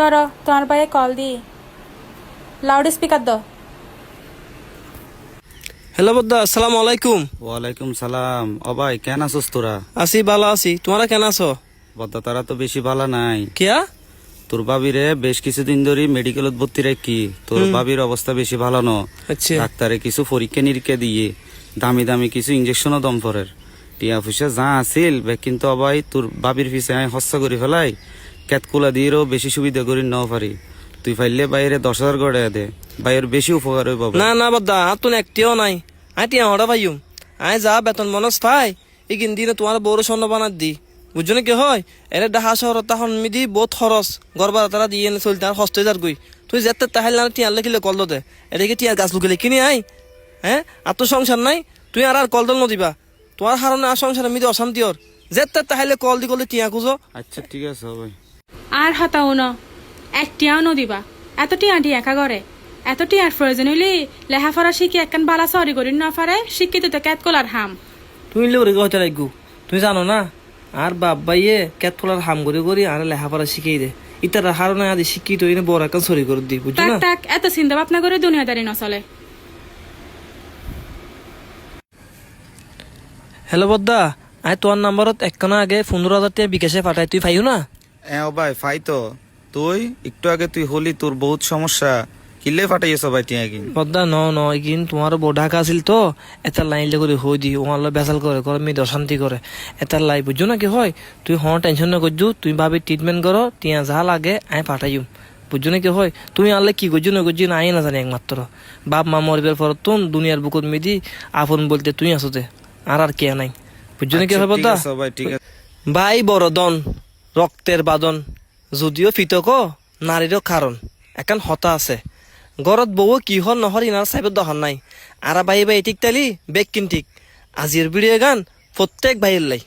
ধরো তোমার ভাইয়ে কল দি লাউড স্পিকার দাও। হ্যালো বদ্দা, আসসালামু আলাইকুম। ওয়ালাইকুম সালাম। ও ভাই কেন আছোস তোরা? আছি, ভালো আছি। তোমরা কেন আছো? বদ্দা তারা তো বেশি ভালো নাই। কিয়া? তোর বাবিরে বেশ কিছুদিন ধরে মেডিকেলত ভর্তি রাখি। তোর বাবির অবস্থা বেশি ভালো ন। আচ্ছা। ডাক্তারে কিছু পরীক্ষা নিরীক্ষা দিয়ে দামি দামি কিছু ইঞ্জেকশনও দম পরের টিয়া পয়সা যা আছিল কিন্তু অবাই তোর বাবির পিছে আমি হস্তা করে ফেলাই ক্যাতকুলা দিয়েও বেশি সুবিধা করি নাও পারি। তুই ফাইলে বাইরে 10,000 গড়ে দে, বাইরের বেশি উপকার হইব। না না বদ্দা, আতুন একটিও নাই। আই টিয়া হড়া ভাইম। আই যা বেতন মনস পাই ইগিন দিনে তোমার বড় স্বর্ণ বানাত দি। বুঝছো না কি হয়? এনে ডাহা শহর তখন মিদি বহুত খরচ গড়বার তারা দিয়ে এনে চলতে আর হস্তে যার গই। তুই যেতে তাহলে না টিয়ার লেখিলে কল দে। এদিকে টিয়ার গাছ লুকিলে কিনে আই। হ্যাঁ, আর তো সংসার নাই। তুই আর কল দল নদিবা। তোমার হারণে আর সংসারে মিদি অশান্তি ওর। যেতে তাহলে কল দি করলে টিয়া খুঁজো। আচ্ছা ঠিক আছে ভাই। আর হতাও ন একটিয়াও নদিবা। এত টিয়াটি একা করে এত টিয়ার প্রয়োজন হইলে লেহাফারা শিখি একখান বালা সরি করি না পারে শিক্ষিত তো ক্যাত কলার হাম। তুই লোরে হইতে লাগু। তুই জানো না আর বাপ ভাইয়ে ক্যাত ফলার হাম করে করি আর লেখাপড়া শিখিয়ে দে। ইতার হারণে আদি শিক্ষিত হইনে বড় একটা সরি করে দি। বুঝছো তাক না? তাক এত চিন্তা ভাবনা করে দুনিয়াদারি নচলে। হ্যালো বদ্দা, আই তোমার নাম্বারত একখানা আগে 15,000 টাকা বিকাশে পাঠাই, তুই পাইও না? ও ভাই ফাই তো তুই একটু আগে তুই হলি তোর বহুত সমস্যা কিলে ফাটাইছ ভাই টিয়া কিন। বদ্দা ন ইগিন তোমার বড় ঢাকা আছিল তো এটা লাইন করে হই দি ওমার বেসাল করে করে মেয়ে অশান্তি করে এটা লাই। বুঝছো না কি হয়? তুই টেনশন না করছু, তুই ভাবি ট্রিটমেন্ট করো, টিয়া যা লাগে আই পাঠাইম। বুঝছো না কি হয়? তুমি আনলে কি করছো না করছি না আই না জানি একমাত্র। বাপ মা মরবার পর তুন দুনিয়ার বুকুত মেদি আপন বলতে তুই আসতে আর কে নাই। বুঝছো না কি হয় বদ্দা? ভাই ঠিক আছে। ভাই বড় দন রক্তের বাদন যদিও ফিতক নারীরও কারণ একান হতা আছে ঘরত বউ কি হল নহর ইনার সাইবের দহর নাই। আর ভাই ভাই ঠিক তালি বেগ কিন ঠিক আজির ভিডিও গান প্রত্যেক ভাইয়ের লাই।